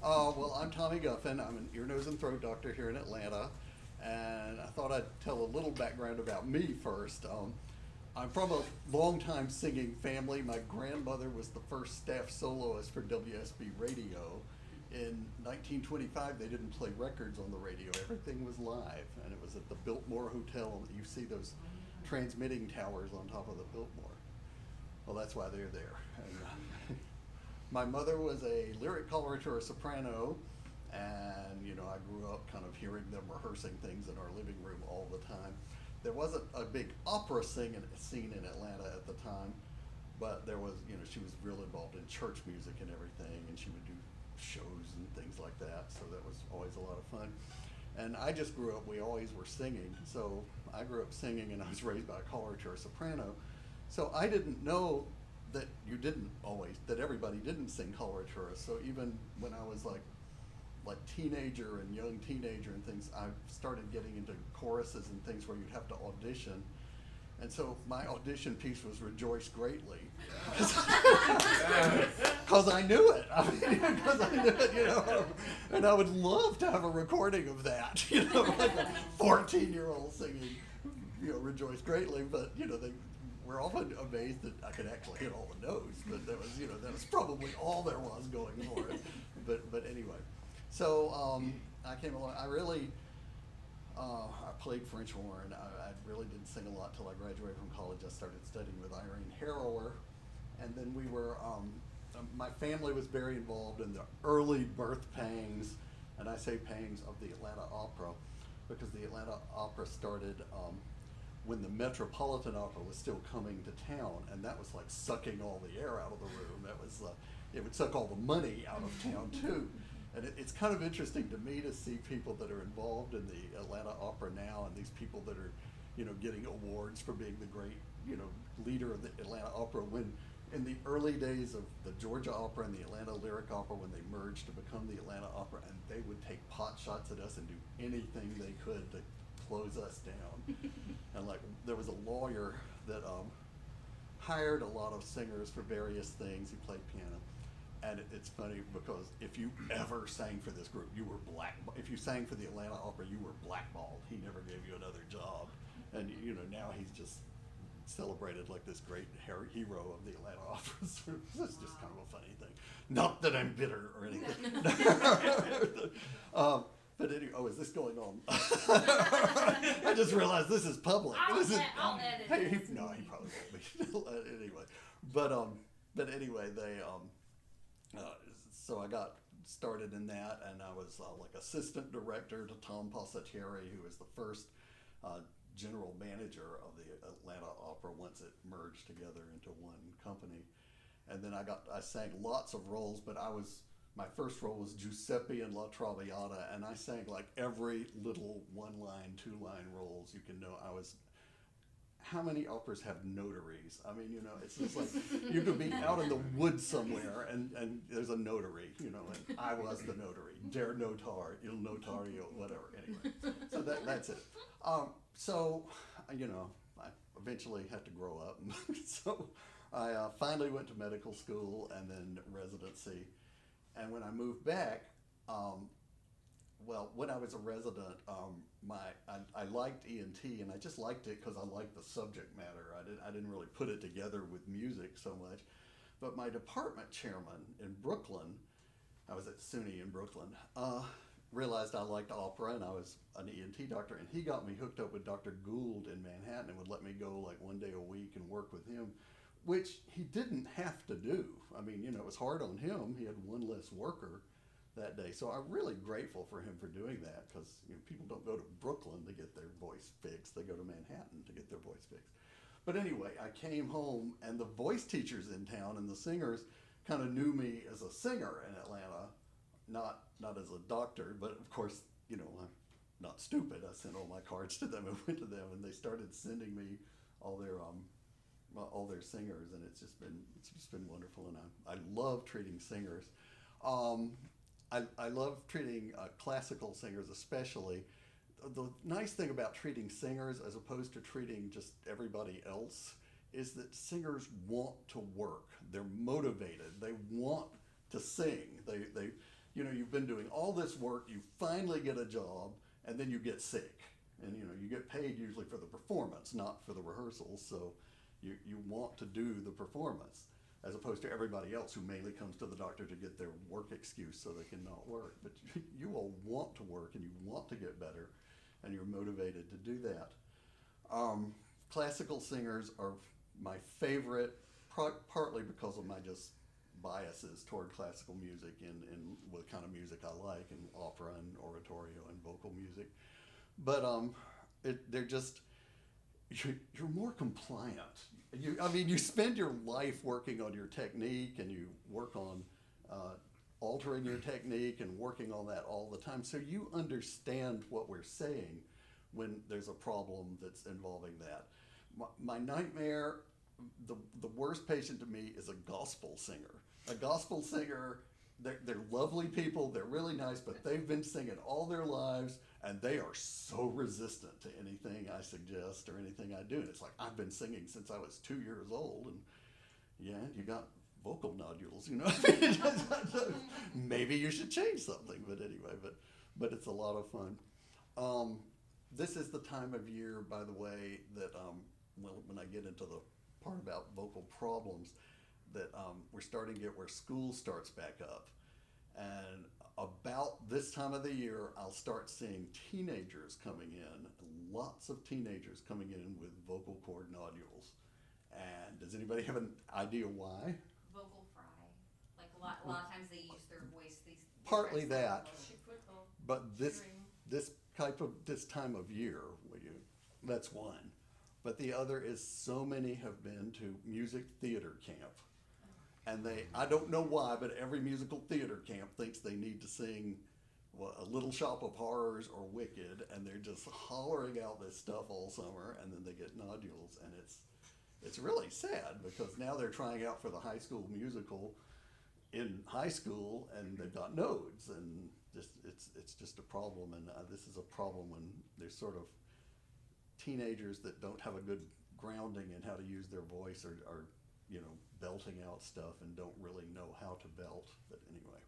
Well, I'm Tommy Guffin. I'm an ear, nose, and throat doctor here in Atlanta. And I thought I'd tell a little background about me first. I'm from a longtime singing family. My grandmother was the first staff soloist for WSB Radio. In 1925, they didn't play records on the radio. Everything was live, and it was at the Biltmore Hotel. You see those transmitting towers on top of the Biltmore. Well, that's why they're there. And, my mother was a lyric coloratura soprano, and I grew up kind of hearing them rehearsing things in our living room all the time. There wasn't a big opera scene in Atlanta at the time, but there was, she was real involved in church music and everything, and she would do shows and things like that, so that was always a lot of fun. And I just grew up, we always were singing, so I grew up singing, and I was raised by a coloratura soprano, so I didn't know that that everybody didn't sing coloratura. So even when I was like teenager and young teenager and things, I started getting into choruses and things where you'd have to audition. And so my audition piece was "Rejoice Greatly," because I knew it. Because I knew it, and I would love to have a recording of that, like a 14-year-old singing, "Rejoice Greatly," but we're often amazed that I could actually hit all the notes, but that was probably all there was going for it. But anyway, so I came along. I played French horn. I really didn't sing a lot till I graduated from college. I started studying with Irene Harrower, and then we were. My family was very involved in the early birth pangs, and I say pangs, of the Atlanta Opera, because the Atlanta Opera started when the Metropolitan Opera was still coming to town, and that was like sucking all the air out of the room. That was it would suck all the money out of town too. And it's kind of interesting to me to see people that are involved in the Atlanta Opera now, and these people that are, getting awards for being the great, leader of the Atlanta Opera, when in the early days of the Georgia Opera and the Atlanta Lyric Opera, when they merged to become the Atlanta Opera, and they would take pot shots at us and do anything they could to close us down. And there was a lawyer that hired a lot of singers for various things. He played piano. And it's funny because if you ever sang for this group, you were if you sang for the Atlanta Opera, you were blackballed. He never gave you another job. And now he's just celebrated like this great hero of the Atlanta Opera. So that's just kind of a funny thing. Not that I'm bitter or anything. But anyway, is this going on? I just realized this is public. I'll edit it. No, he probably won't be. Anyway, but anyway, they so I got started in that, and I was like assistant director to Tom Pasatieri, who was the first general manager of the Atlanta Opera once it merged together into one company. And then I sang lots of roles, but my first role was Giuseppe in La Traviata, and I sang like every little 1-line, 2-line roles you can know. How many operas have notaries? I mean, it's just like you could be out in the woods somewhere and there's a notary, and I was the notary. Der Notar, Il Notario, whatever. Anyway, so that's it. So, I eventually had to grow up. So I finally went to medical school and then residency. And when I moved back, when I was a resident, I liked ENT, and I just liked it because I liked the subject matter. I didn't really put it together with music so much. But my department chairman in Brooklyn, I was at SUNY in Brooklyn, realized I liked opera, and I was an ENT doctor, and he got me hooked up with Dr. Gould in Manhattan and would let me go like one day a week and work with him, which he didn't have to do. I mean, it was hard on him. He had one less worker that day. So I'm really grateful for him for doing that, because people don't go to Brooklyn to get their voice fixed. They go to Manhattan to get their voice fixed. But anyway, I came home, and the voice teachers in town and the singers kind of knew me as a singer in Atlanta, not as a doctor, but of course, I'm not stupid. I sent all my cards to them and went to them, and they started sending me all their singers, and it's just been wonderful, and I love treating singers. I love treating classical singers especially. The nice thing about treating singers as opposed to treating just everybody else is that singers want to work. They're motivated. They want to sing. you've been doing all this work, you finally get a job, and then you get sick. And, you get paid usually for the performance, not for the rehearsals, so you want to do the performance, as opposed to everybody else who mainly comes to the doctor to get their work excuse so they can not work. But you all want to work, and you want to get better, and you're motivated to do that. Classical singers are my favorite, partly because of my just biases toward classical music and what kind of music I like, and opera and oratorio and vocal music. But they're just, you're more compliant. You spend your life working on your technique, and you work on altering your technique and working on that all the time. So you understand what we're saying when there's a problem that's involving that. My nightmare, the worst patient to me is a gospel singer. A gospel singer, they're lovely people, they're really nice, but they've been singing all their lives, and they are so resistant to anything I suggest or anything I do. And it's like, I've been singing since I was 2 years old, and yeah, you got vocal nodules, Maybe you should change something, but anyway, but it's a lot of fun. This is the time of year, by the way, that when I get into the part about vocal problems, that we're starting to get where school starts back up. And about this time of the year, I'll start seeing teenagers coming in, lots of teenagers coming in with vocal cord nodules. And does anybody have an idea why? Vocal fry. Like a lot of times they use their voice. Partly that, Football. but this time of year, that's one. But the other is, so many have been to music theater camp. And I don't know why, but every musical theater camp thinks they need to sing A Little Shop of Horrors or Wicked, and they're just hollering out this stuff all summer, and then they get nodules, and it's really sad, because now they're trying out for the high school musical in high school, and they've got nodes, and it's just a problem. And this is a problem when there's sort of teenagers that don't have a good grounding in how to use their voice, or belting out stuff and don't really know how to belt. But anyway,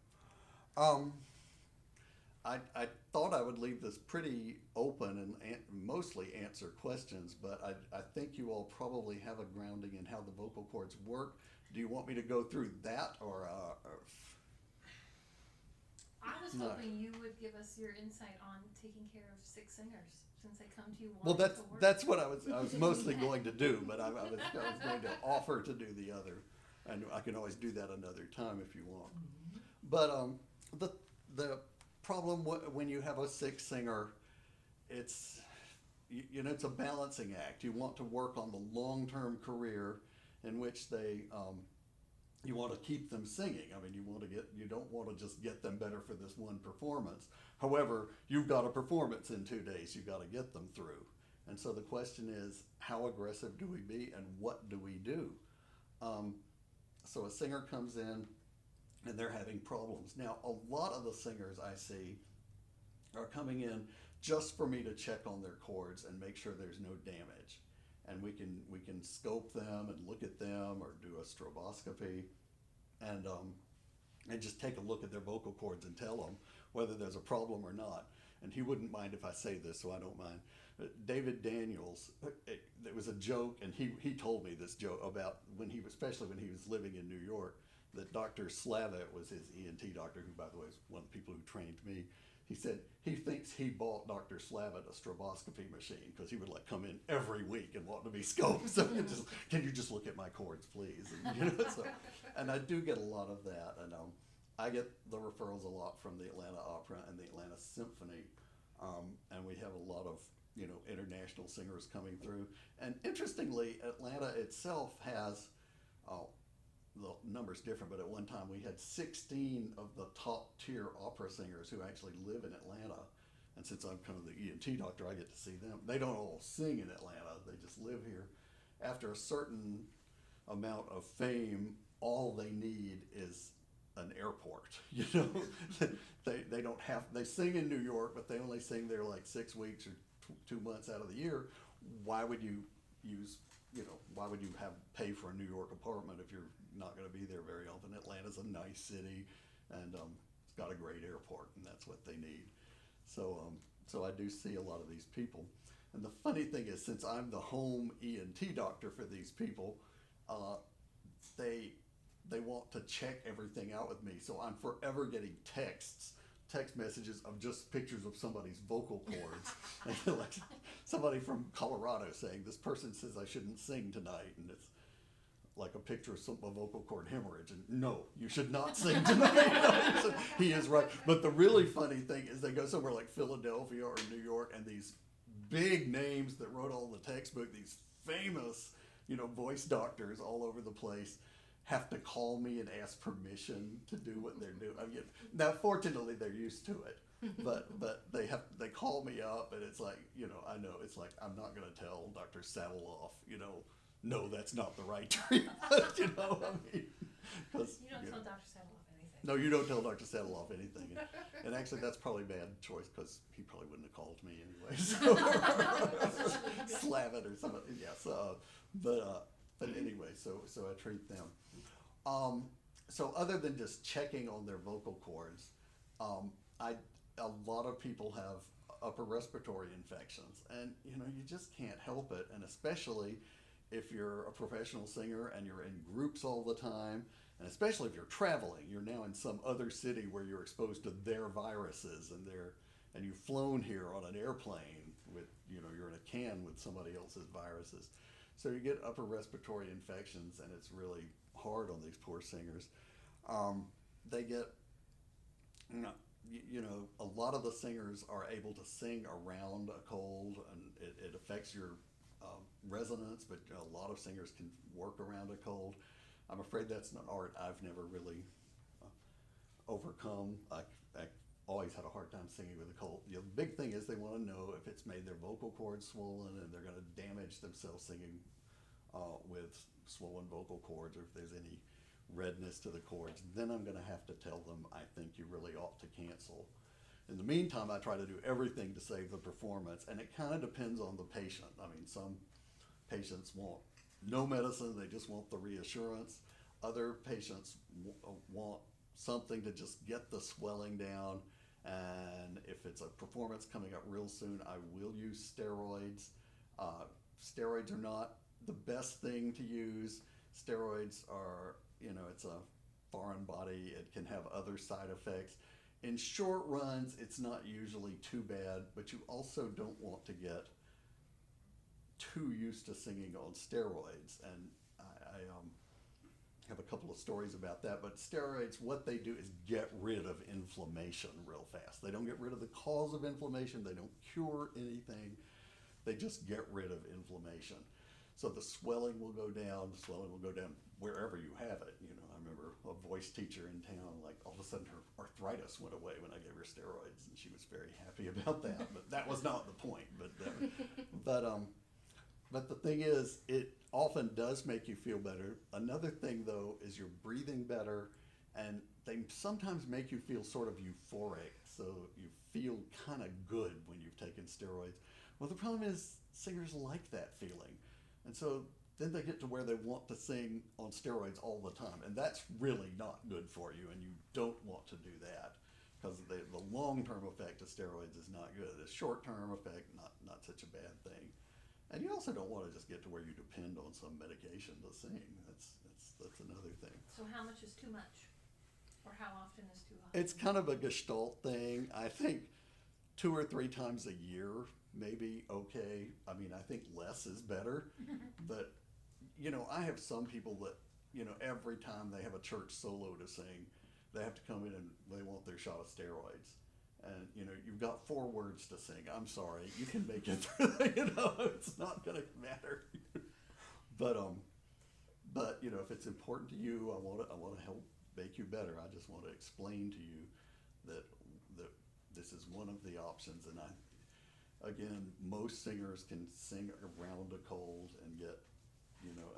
I thought I would leave this pretty open and mostly answer questions, but I think you all probably have a grounding in how the vocal cords work. Do you want me to go through that, or I was No. hoping you would give us your insight on taking care of sick singers, since they come to you Well, wanting to work. that's what I was mostly going to do, but I was going to offer to do the other, and I can always do that another time if you want. But the problem when you have a sick singer, it's it's a balancing act. You want to work on the long-term career in which you want to keep them singing. You don't want to just get them better for this one performance. However, you've got a performance in 2 days. You've got to get them through. And so the question is, how aggressive do we be, and what do we do? So a singer comes in, and they're having problems. Now, a lot of the singers I see are coming in just for me to check on their cords and make sure there's no damage. And we can scope them and look at them, or do a stroboscopy, and just take a look at their vocal cords and tell them whether there's a problem or not. And he wouldn't mind if I say this, so I don't mind. David Daniels, there was a joke, and he told me this joke about especially when he was living in New York, that Dr. Slavitt was his ENT doctor, who, by the way, is one of the people who trained me. He said he thinks he bought Dr. Slavitt a stroboscopy machine, because he would come in every week and want to be scoped. So can you just look at my cords, please? And, and I do get a lot of that, and I get the referrals a lot from the Atlanta Opera and the Atlanta Symphony, and we have a lot of international singers coming through. And interestingly, Atlanta itself has, the number's different, but at one time we had 16 of the top tier opera singers who actually live in Atlanta. And since I'm kind of the ENT doctor, I get to see them. They don't all sing in Atlanta, they just live here. After a certain amount of fame, all they need is an airport. They don't have, they sing in New York, but they only sing there 6 weeks or 2 months out of the year. Why would you pay for a New York apartment if you're not going to be there very often? Atlanta's a nice city, and got a great airport and that's what they need. So, so I do see a lot of these people. And the funny thing is, since I'm the home ENT doctor for these people, they want to check everything out with me. So I'm forever getting text messages of just pictures of somebody's vocal cords. And like somebody from Colorado saying, this person says I shouldn't sing tonight. And it's like a picture of a vocal cord hemorrhage. And no, you should not sing tonight. So he is right. But the really funny thing is they go somewhere like Philadelphia or New York, and these big names that wrote all the textbook, these famous, voice doctors all over the place, have to call me and ask permission to do what they're doing. I mean, now fortunately they're used to it, but they call me up, and it's like, I know it's like, I'm not going to tell Dr. Saddleoff, no, that's not the right treatment. I mean, because You don't tell Dr. Saddleoff anything. no, you don't tell Dr. Saddleoff anything. And actually, that's probably a bad choice because he probably wouldn't have called me anyway. So Slavitt or something. Yes. But anyway, so I treat them. So other than just checking on their vocal cords, a lot of people have upper respiratory infections, and you just can't help it. And especially if you're a professional singer and you're in groups all the time, and especially if you're traveling, you're now in some other city where you're exposed to their viruses, and you've flown here on an airplane with, you're in a can with somebody else's viruses. So you get upper respiratory infections, and it's really hard on these poor singers. They get, a lot of the singers are able to sing around a cold, and it affects your resonance, but a lot of singers can work around a cold. I'm afraid that's an art I've never really overcome. I always had a hard time singing with a cold. The big thing is they want to know if it's made their vocal cords swollen, and they're going to damage themselves singing with swollen vocal cords, or if there's any redness to the cords. Then I'm going to have to tell them, I think you really ought to cancel. In the meantime, I try to do everything to save the performance, and it kind of depends on the patient. I mean, some patients want no medicine, they just want the reassurance. Other patients want something to just get the swelling down, and if it's a performance coming up real soon, I will use steroids. Steroids are not the best thing to use. Steroids are, it's a foreign body, it can have other side effects. In short runs, it's not usually too bad, but you also don't want to get too used to singing on steroids. And I have a couple of stories about that, but steroids, what they do is get rid of inflammation real fast. They don't get rid of the cause of inflammation, they don't cure anything, they just get rid of inflammation. So the swelling will go down, wherever you have it. I remember a voice teacher in town, like all of a sudden her arthritis went away when I gave her steroids, and she was very happy about that, but that was not the point. But the thing is, it often does make you feel better. Another thing though is you're breathing better, and they sometimes make you feel sort of euphoric, so you feel kind of good when you've taken steroids. Well, the problem is singers like that feeling. And so then they get to where they want to sing on steroids all the time. And that's really not good for you, and you don't want to do that, because the long-term effect of steroids is not good. The short-term effect, not such a bad thing. And you also don't want to just get to where you depend on some medication to sing. That's another thing. So how much is too much? Or how often is too often? It's kind of a gestalt thing. I think 2 or 3 times a year, maybe okay. I mean, I think less is better. But, I have some people that, every time they have a church solo to sing, they have to come in and they want their shot of steroids. And, you've got 4 words to sing. I'm sorry, you can make it through, it's not going to matter. But, if it's important to you, I want to help make you better. I just want to explain to you that this is one of the options. And again, most singers can sing around a cold and get,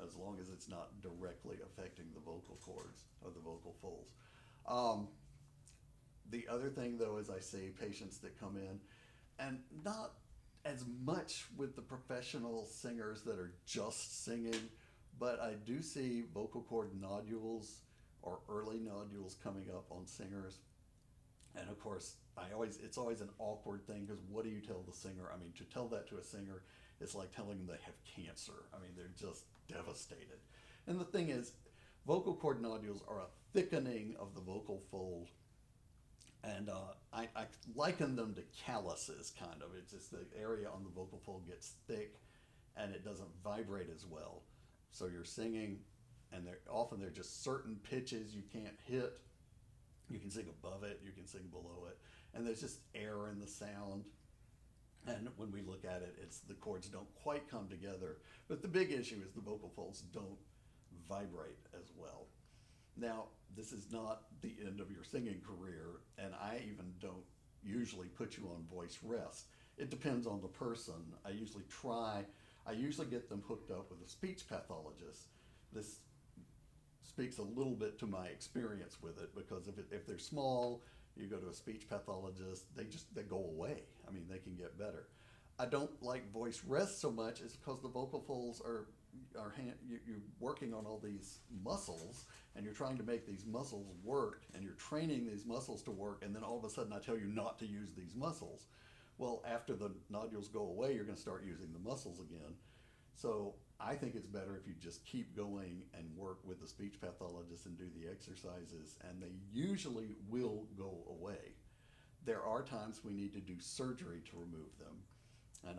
as long as it's not directly affecting the vocal cords or the vocal folds. The other thing though is I see patients that come in, and not as much with the professional singers that are just singing, but I do see vocal cord nodules or early nodules coming up on singers. And of course, it's always an awkward thing, because what do you tell the singer? I mean, to tell that to a singer is like telling them they have cancer. I mean, they're just devastated. And the thing is, vocal cord nodules are a thickening of the vocal fold, and I liken them to calluses, kind of. It's just the area on the vocal fold gets thick, and it doesn't vibrate as well. So you're singing, and often they're just certain pitches you can't hit. You can sing above it, you can sing below it, and there's just air in the sound. And when we look at it, it's the chords don't quite come together. But the big issue is the vocal folds don't vibrate as well. Now, this is not the end of your singing career, and I even don't usually put you on voice rest. It depends on the person. I usually get them hooked up with a speech pathologist. This speaks a little bit to my experience with it, because if they're small, you go to a speech pathologist, they go away. I mean, they can get better. I don't like voice rest so much is because the vocal folds you're working on all these muscles, and you're trying to make these muscles work, and you're training these muscles to work, and then all of a sudden I tell you not to use these muscles. Well, after the nodules go away, you're going to start using the muscles again. So I think it's better if you just keep going and work with the speech pathologist and do the exercises, and they usually will go away. There are times we need to do surgery to remove them, and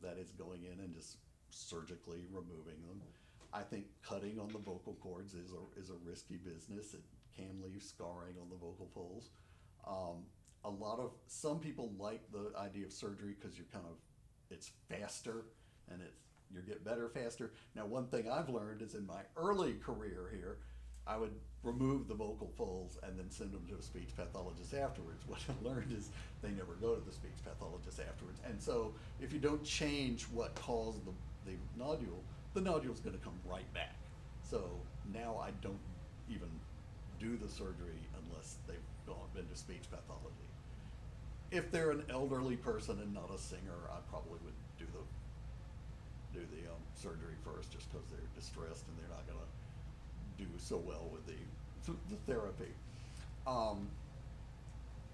that is going in and just surgically removing them. I think cutting on the vocal cords is a risky business. It can leave scarring on the vocal folds. Some people like the idea of surgery because it's faster, and you get better faster. Now, one thing I've learned is in my early career here, I would remove the vocal folds and then send them to a speech pathologist afterwards. What I learned is they never go to the speech pathologist afterwards. And so if you don't change what caused the nodule, the nodule's going to come right back. So now I don't even do the surgery unless they've been to speech pathology. If they're an elderly person and not a singer, I probably would do the surgery first, just because they're distressed and they're not going to do so well with the therapy.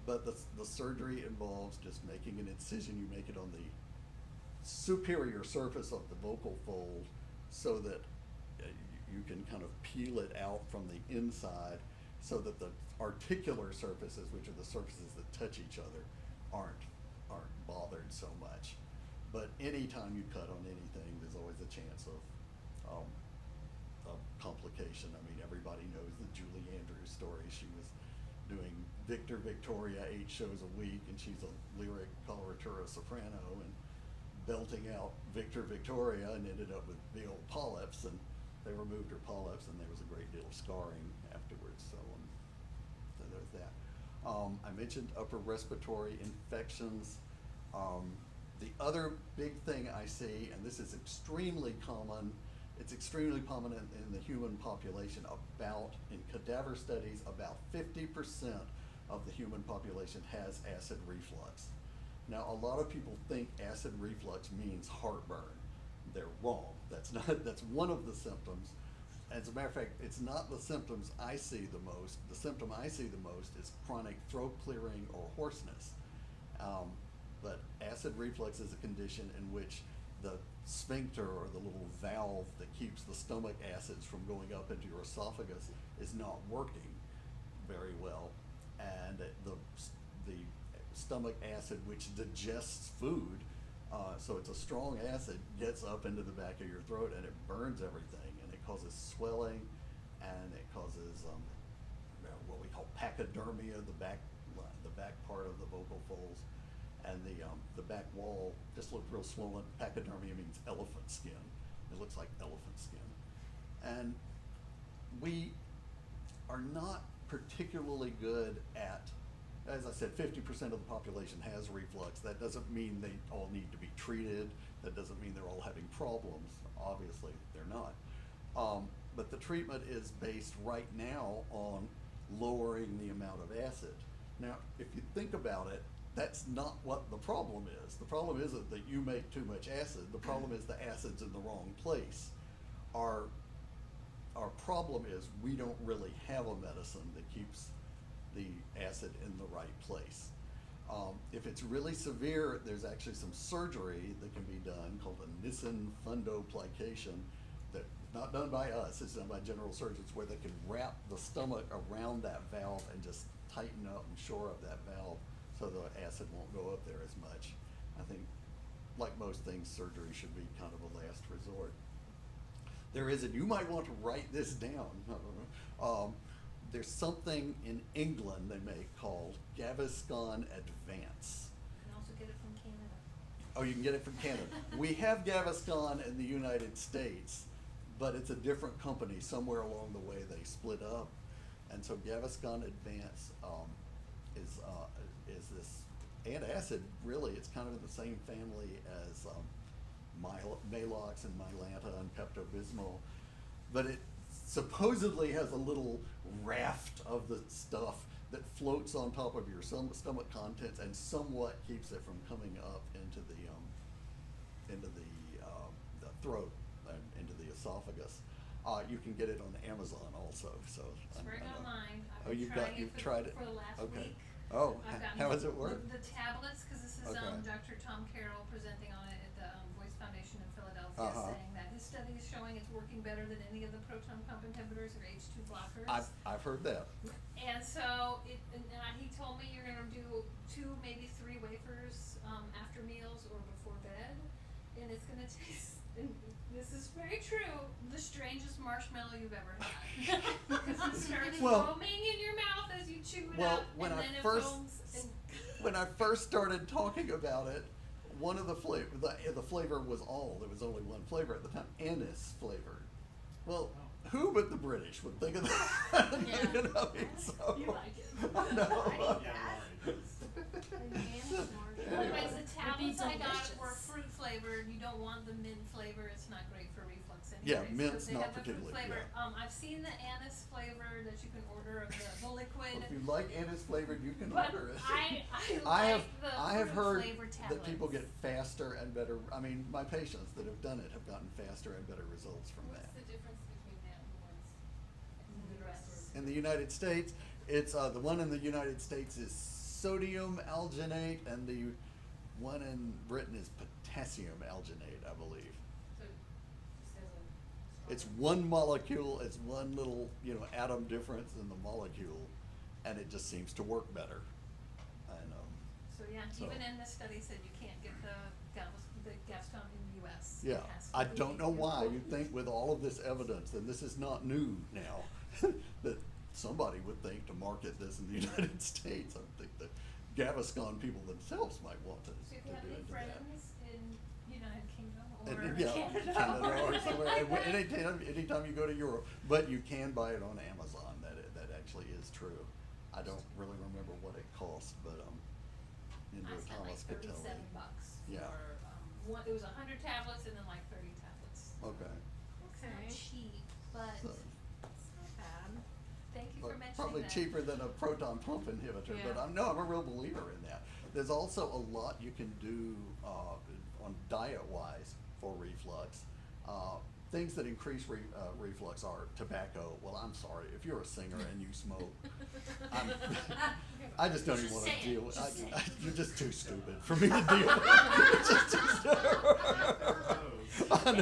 But the surgery involves just making an incision. You make it on the superior surface of the vocal fold, so that you can kind of peel it out from the inside, so that the articular surfaces, which are the surfaces that touch each other, aren't bothered so much. But anytime you cut on anything, there's always a chance of complication. I mean, everybody knows the Julie Andrews story. She was doing Victor Victoria 8 shows a week, and she's a lyric coloratura soprano, and belting out Victor Victoria, and ended up with big old polyps, and they removed her polyps, and there was a great deal of scarring afterwards. So there's that. I mentioned upper respiratory infections. The other big thing I see, and this is extremely common, it's extremely common in the human population. In cadaver studies, about 50% of the human population has acid reflux. Now, a lot of people think acid reflux means heartburn. They're wrong. That's one of the symptoms. As a matter of fact, it's not the symptoms I see the most. The symptom I see the most is chronic throat clearing or hoarseness. But acid reflux is a condition in which the sphincter, or the little valve that keeps the stomach acids from going up into your esophagus, is not working very well, and the stomach acid, which digests food, so it's a strong acid, gets up into the back of your throat, and it burns everything, and it causes swelling, and it causes what we call pachydermia, the back part of the vocal folds, and the back wall just looked real swollen. Pachydermia means elephant skin. It looks like elephant skin. And we are not particularly good at, as I said, 50% of the population has reflux. That doesn't mean they all need to be treated. That doesn't mean they're all having problems. Obviously, they're not. But the treatment is based right now on lowering the amount of acid. Now, if you think about it, that's not what the problem is. The problem isn't that you make too much acid. The problem is the acid's in the wrong place. Our problem is we don't really have a medicine that keeps the acid in the right place. If it's really severe, there's actually some surgery that can be done called a Nissen fundoplication that's not done by us, it's done by general surgeons, where they can wrap the stomach around that valve and just tighten up and shore up that valve so the acid won't go up there as much. I think, like most things, surgery should be kind of a last resort. There is, and you might want to write this down, there's something in England they make called Gaviscon Advance. You can also get it from Canada. Oh, you can get it from Canada. We have Gaviscon in the United States, but it's a different company. Somewhere along the way they split up. And so Gaviscon Advance is this antacid, really. It's kind of in the same family as Maalox and Mylanta and Pepto-Bismol. But it supposedly has a little raft of the stuff that floats on top of your stomach contents and somewhat keeps it from coming up into the throat and into the esophagus. You can get it on Amazon also. So It's right online. Oh, you've tried it for the last okay. week. Oh, I've gotten how does it work? The tablets, because this is Okay. Dr. Tom Carroll presenting on it at the Voice Foundation in Philadelphia, Uh-huh. saying that his study is showing it's working better than any of the proton pump inhibitors or H2 blockers. I've heard that. And so he told me you're gonna do 2, maybe 3 wafers after meals or before bed, and it's gonna taste. And this is very true. The strangest marshmallow you've ever had. Because it starts Well- foaming in your mouth as you chew it Well, up, when and I then it first foams. And when I first started talking about it, one of the flavor was all. There was only one flavor at the time, anise flavored. Well, who but the British would think of that? Yeah. You know, so. you like it. I know. Anyways, the tablets I got delicious. were fruit flavored. You don't want the mint flavor. It's not great for reflux Yeah, anyways. mint's They not have the fruit particularly, flavor. yeah. I've seen the anise flavor that you can order of the liquid. If you like anise flavored, you can But order it. I I like the have fruit heard flavored that people get tablets. faster and better. I mean, my patients that have done it have gotten faster and better results from What's that. the difference between that and the ones in the rest? In the United States, it's the one in the United States is sodium alginate, and the one in Britain is potassium alginate, I believe. So it just has a It's stronger- one molecule, it's one little, atom difference in the molecule, and it just seems to work better. And, So yeah, So- even in this study said you can't get the Gaviscon in the US. It yeah, has to I be don't know why, imported. you'd think with all of this evidence, and this is not new now, that somebody would think to market this in the United States. I would think the Gaviscon people themselves might want to So if do you have any into that. friends in United Kingdom or And, yeah, Canada, Canada or anything somewhere, like that. anytime you go to Europe, but you can buy it on Amazon, that actually is true. I don't really remember what it costs, but, I spent like Thomas could tell me. $37 Yeah. for, it was 100 tablets and then like 30 tablets. Okay. It's not cheap, but So, it's not bad. Thank you for but mentioning probably that. cheaper than a proton pump inhibitor, but Yeah. I'm a real believer in that. There's also a lot you can do, on diet-wise for reflux. Things that increase reflux are tobacco. Well, I'm sorry, if you're a singer and you smoke, I just don't even Just want say to it, deal with it. just say it. You're just too stupid for me to deal with. It's just too stupid.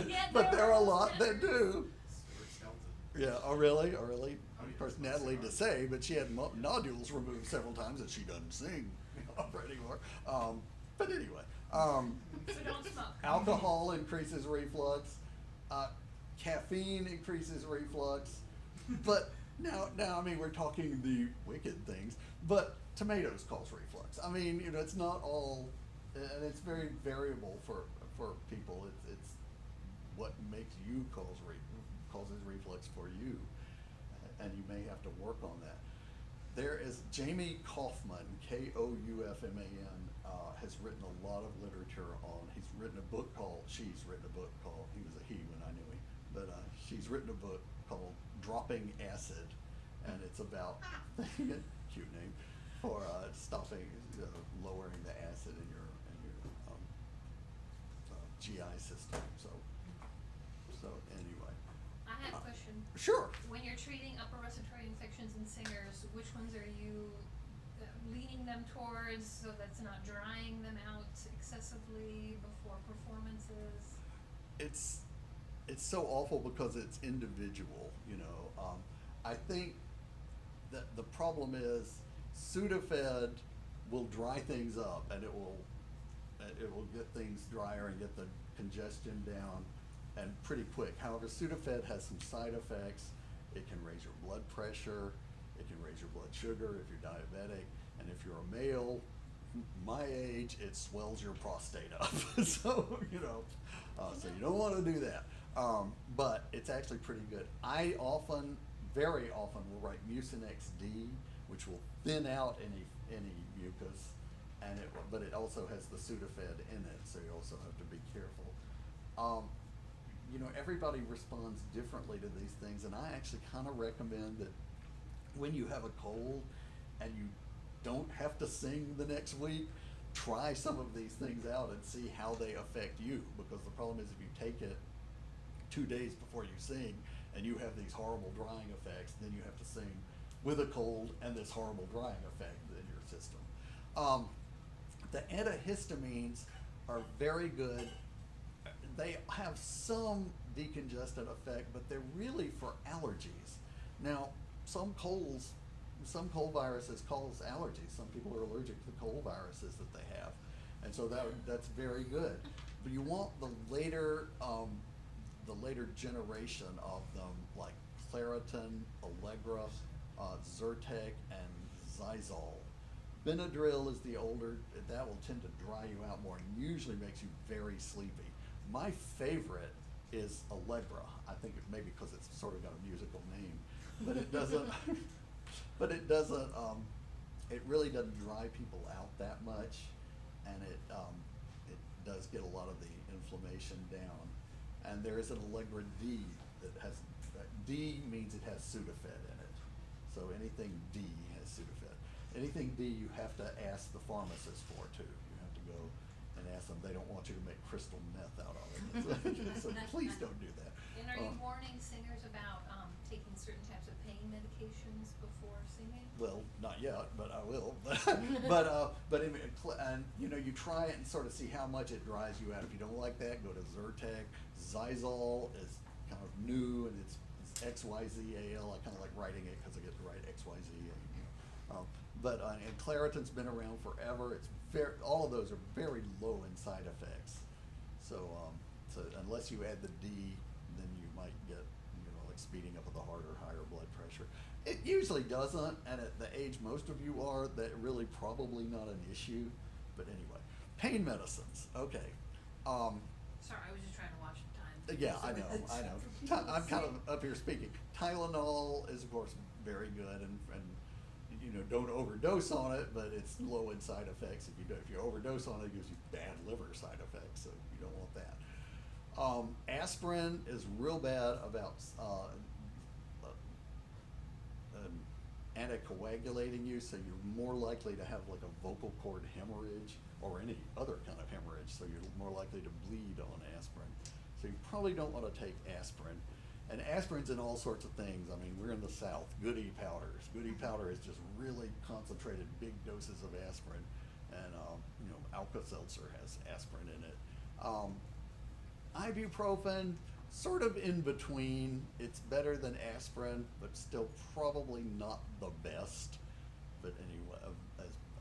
Yeah, But there are a they're lot that do. Stuart Skelton. Yeah, oh really? Oh really? Oh, Of yeah. course, Natalie to say, but she had nodules removed several times and she doesn't sing anymore. But anyway, So don't smoke. alcohol increases reflux. Caffeine increases reflux. But now, I mean, we're talking the wicked things, but tomatoes cause reflux. I mean, it's not all, and it's very variable for people. It's what makes you causes reflux for you, and you may have to work on that. There is Jamie Kaufman, Koufman, has written a lot of literature on. She's written a book called. He was a he when I knew him, but she's written a book called Dropping Acid, and it's about cute name for stopping, lowering the acid in your GI system. So anyway. I have a question. Sure. When you're treating upper respiratory infections in singers, which ones are you leaning them towards so that's not drying them out excessively before performances? It's so awful because it's individual, you know. I think that the problem is Sudafed will dry things up, and it will get things drier and get the congestion down and pretty quick. However, Sudafed has some side effects. It can raise your blood pressure, it can raise your blood sugar if you're diabetic, and if you're a male my age, it swells your prostate up. So, you know, so you don't want to do that. But it's actually pretty good. I very often will write Mucinex D, which will thin out any mucus, but it also has the Sudafed in it, so you also have to be careful. You know, everybody responds differently to these things, and I actually kind of recommend that when you have a cold and you don't have to sing the next week, try some of these things out and see how they affect you, because the problem is if you take it 2 days before you sing and you have these horrible drying effects, then you have to sing with a cold and this horrible drying effect in your system. The antihistamines are very good. They have some decongestant effect, but they're really for allergies. Now, some cold viruses cause allergies. Some people are allergic to the cold viruses that they have, and so that's very good. But you want the later generation of them, like Claritin, Allegra, Zyrtec, and Zysol. Benadryl is the older, that will tend to dry you out more and usually makes you very sleepy. My favorite is Allegra. I think it maybe because it's sort of got a musical name, but it doesn't. It really doesn't dry people out that much, and it does get a lot of the inflammation down. And there is an Allegra D that has, D means it has Sudafed in it. So anything D has Sudafed. Anything D you have to ask the pharmacist for too. You have to go and ask them. They don't want you to make crystal meth out of it. So please don't do that. And are you warning singers about taking certain types of pain medications before singing? Well, not yet, but I will. And you know, you try it and sort of see how much it dries you out. If you don't like that, go to Zyrtec. Zysol is kind of new, and it's XYZAL. I kind of like writing it because I get to write XYZ. And Claritin's been around forever. It's all of those are very low in side effects. So unless you add the D, then you might get, you know, like speeding up of the heart or higher blood pressure. It usually doesn't, and at the age most of you are, that really probably not an issue. But anyway, pain medicines. Okay. Sorry, I was just trying to watch the time. Yeah, I know. I'm kind of up here speaking. Tylenol is, of course, very good, and you know, don't overdose on it, but it's low in side effects. If you overdose on it, it gives you bad liver side effects, so you don't want that. Aspirin is real bad about anticoagulating you, so you're more likely to have like a vocal cord hemorrhage or any other kind of hemorrhage, so you're more likely to bleed on aspirin. So you probably don't want to take aspirin. And aspirin's in all sorts of things. I mean, we're in the South. Goody powders. Goody powder is just really concentrated big doses of aspirin. And, you know, Alka-Seltzer has aspirin in it. Ibuprofen, sort of in between. It's better than aspirin, but still probably not the best. But anyway,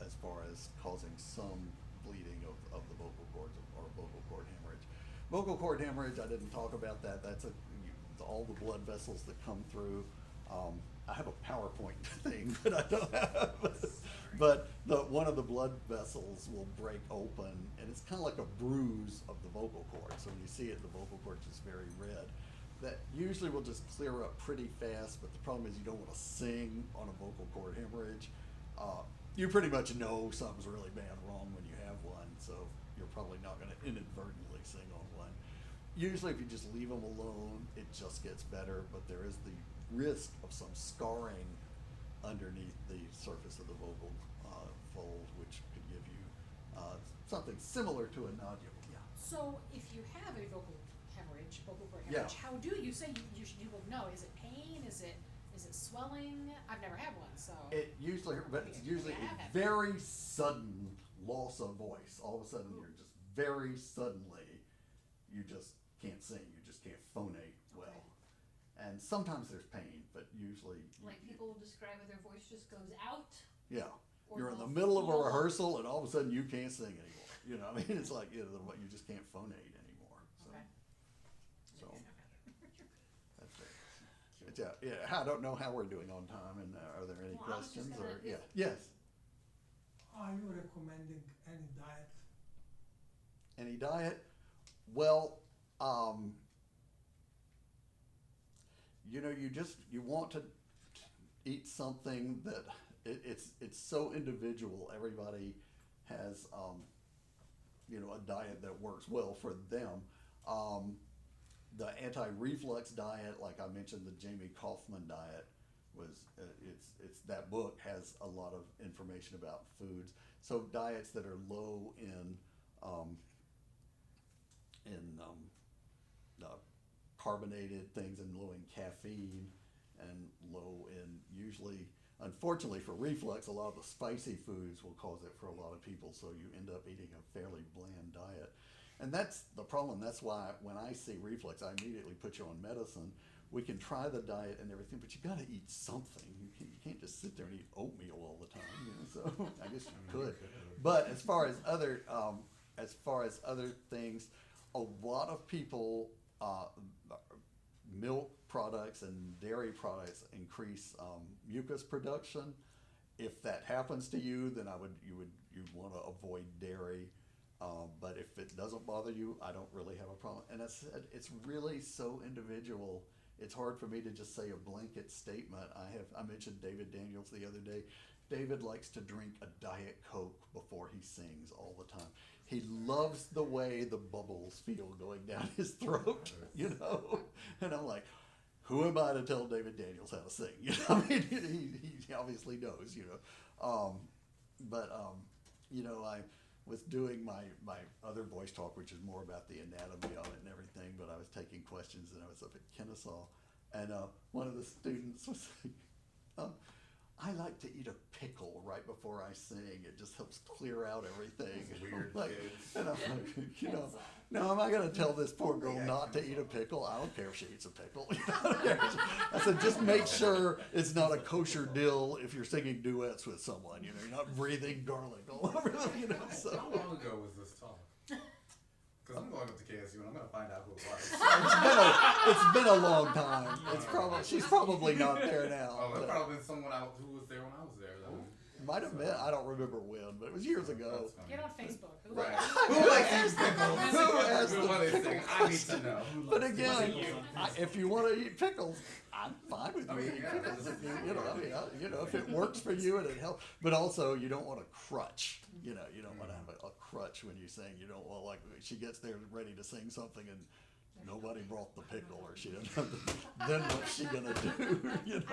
as far as causing some bleeding of the vocal cords or vocal cord hemorrhage. Vocal cord hemorrhage, I didn't talk about that. That's all the blood vessels that come through. I have a PowerPoint thing, but I don't have. But one of the blood vessels will break open, and it's kind of like a bruise of the vocal cord. So when you see it, the vocal cord is very red. That usually will just clear up pretty fast, but the problem is you don't want to sing on a vocal cord hemorrhage. You pretty much know something's really bad wrong when you have one, so you're probably not going to inadvertently sing on one. Usually if you just leave them alone, it just gets better, but there is the risk of some scarring underneath the surface of the vocal fold, which could give you something similar to a nodule. Yeah. So if you have a vocal cord Yeah. hemorrhage, how do you say you will know? Is it pain? Is it swelling? I've never had one, so. It usually, but it's usually a very sudden loss of voice. All of a sudden, you're just very suddenly, you just can't sing, you just can't phonate well. Okay. And sometimes there's pain, but usually, Like people will describe it, their voice just goes out. yeah. Or You're in the they'll middle of feel a rehearsal and all of a sudden you can't sing anymore. You know, I mean, it's like, you know, you just can't phonate anymore, so. Okay. So, that's it. But yeah, I don't know how we're doing on time, and are there any Well, I was just questions, gonna- or, yeah, yes, Are you recommending any diet? any diet? Well, you know, you want to eat something that, it's so individual, everybody has, you know, a diet that works well for them. The anti-reflux diet, like I mentioned, the Jamie Kaufman diet was, it's that book has a lot of information about foods. So diets that are low in carbonated things and low in caffeine and low in, usually, unfortunately for reflux, a lot of the spicy foods will cause it for a lot of people, so you end up eating a fairly bland diet. And that's the problem. That's why when I see reflux, I immediately put you on medicine. We can try the diet and everything, but you got to eat something. You can't just sit there and eat oatmeal all the time. You know? So I guess you could. But as far as other things, a lot of people, milk products and dairy products increase mucus production. If that happens to you, then you'd want to avoid dairy. But if it doesn't bother you, I don't really have a problem. And it's really so individual. It's hard for me to just say a blanket statement. I mentioned David Daniels the other day. David likes to drink a Diet Coke before he sings all the time. He loves the way the bubbles feel going down his throat, you know? And I'm like, who am I to tell David Daniels how to sing? You know, I mean, he obviously knows, you know. You know, I was doing my other voice talk, which is more about the anatomy of it and everything, but I was taking questions and I was up at Kennesaw, and one of the students was like, I like to eat a pickle right before I sing. It just helps clear out everything. Weird kids. And I'm like, you know, no, am I going to tell this poor girl not to eat a pickle? I don't care if she eats a pickle. I said, just make sure it's not a kosher dill if you're singing duets with someone. You know, you're not breathing garlic all over them. You know, so. How long ago was this talk? Because I'm going up to KSU and I'm going to find out who it was. It's been a long time. She's probably not there now. Oh, but it probably been someone who was there when I was there. Though. might have been. I don't remember when, but it was years ago. That's funny. Get on Facebook. Who Right. likes- Who likes these pickles? Who has the What are they pickle saying? I need to know. But again, if you want to eat pickles, I'm fine with you I mean, eating yeah, pickles. that's- You know, I mean, you know, if it works for you and it helps. But also, you don't want a crutch. You know, you don't want to have a crutch when you sing. You don't want, like, she gets there ready to sing something and nobody brought the pickle, or she doesn't have the, then what's she gonna do? You know.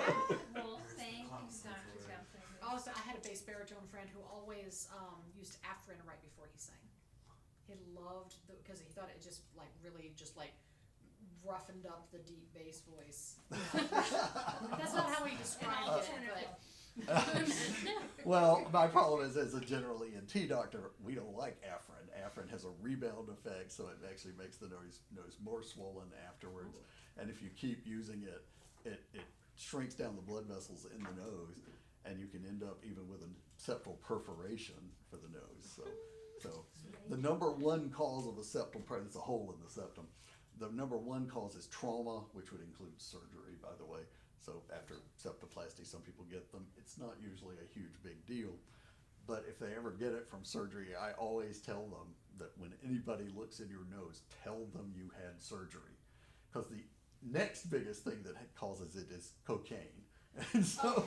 Well, thank you, Dr. Guffin. Also, I had a bass baritone friend who always used Afrin right before he sang. He loved because he thought it just like really just like roughened up the deep bass voice. That's not how he described it, but. Well, my problem is, as a general ENT doctor, we don't like Afrin. Afrin has a rebound effect, so it actually makes the nose more swollen afterwards. And if you keep using it, it shrinks down the blood vessels in the nose, and you can end up even with a septal perforation for the nose. So the number one cause of a septal, it's a hole in the septum. The number one cause is trauma, which would include surgery, by the way. So after septoplasty, some people get them. It's not usually a huge big deal. But if they ever get it from surgery, I always tell them that when anybody looks in your nose, tell them you had surgery. Because the next biggest thing that causes it is cocaine. And so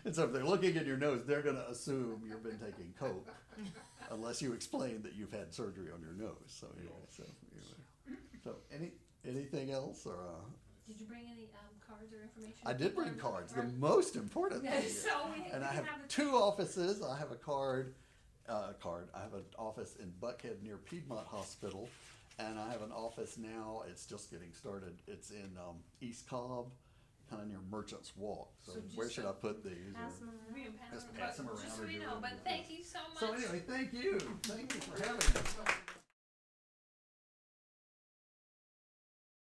if they're looking in your nose, they're going to assume you've been taking coke, unless you explain that you've had surgery on your nose. So anyway, so anything else, or? Did you bring any cards or information? I did bring cards. The most important thing. So we And I can have the two offices. I have a card. I have an office in Buckhead near Piedmont Hospital, and I have an office now. It's just getting started. It's in East Cobb, kind of near Merchants Walk. So, So where just should I put these? Pass Or- them around. We can pass Just them pass them but around just so or you do know, it. but thank you so much. So anyway, thank you for having me.